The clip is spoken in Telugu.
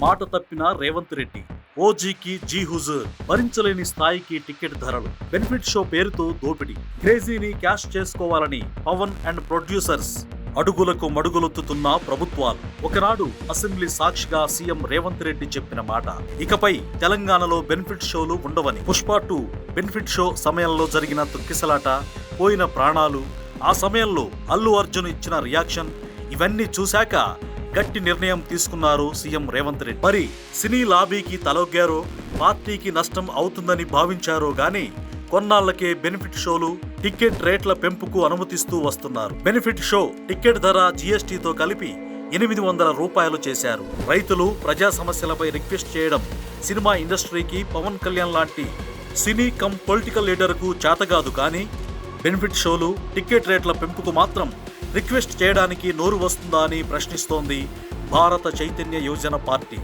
మాట తప్పిన రేవంత్ రెడ్డి. ఓజీకి జీ హుజూర్. భరించలేని స్థాయికి టికెట్ ధరలు. బెనిఫిట్ షో పేరుతో దోపిడీ. క్రేజీని క్యాష్ చేసుకోవాలని పవన్ అండ్ ప్రొడ్యూసర్స్. అడుగులకు మడుగులొత్తుతున్న ప్రభుత్వాలు. ఒకనాడు అసెంబ్లీ సాక్షిగా సీఎం రేవంత్ రెడ్డి చెప్పిన మాట. ఇకపై తెలంగాణలో బెనిఫిట్ షోలు ఉండవని. పుష్ప 2 బెనిఫిట్ షో సమయంలో జరిగిన తొక్కిసలాట, పోయిన ప్రాణాలు, ఆ సమయంలో అల్లు అర్జున్ ఇచ్చిన రియాక్షన్, ఇవన్నీ చూశాక గట్టి నిర్ణయం తీసుకున్నారు సీఎం రేవంత్ రెడ్డి. మరి సినీ లాబీకి తలొగ్గారో, పార్టీకి నష్టం అవుతుందని భావించారో గానీ కొన్నాళ్లకే బెనిఫిట్ షోలు, టికెట్ రేట్ల పెంపుకు అనుమతిస్తూ వస్తున్నారు. బెనిఫిట్ షో టికెట్ ధర జీఎస్టీతో కలిపి 800 రూపాయలు చేశారు. రైతులు ప్రజా సమస్యలపై రిక్వెస్ట్ చేయడం సినిమా ఇండస్ట్రీకి పవన్ కళ్యాణ్ లాంటి సినీ కమ్ పొలిటికల్ లీడర్కు చేతగాదు. కానీ బెనిఫిట్ షోలు, టికెట్ రేట్ల పెంపుకు మాత్రం రిక్వెస్ట్ చేయడానికి నోరు వస్తుందా అని ప్రశ్నిస్తోంది భారత చైతన్య యోజన పార్టీ.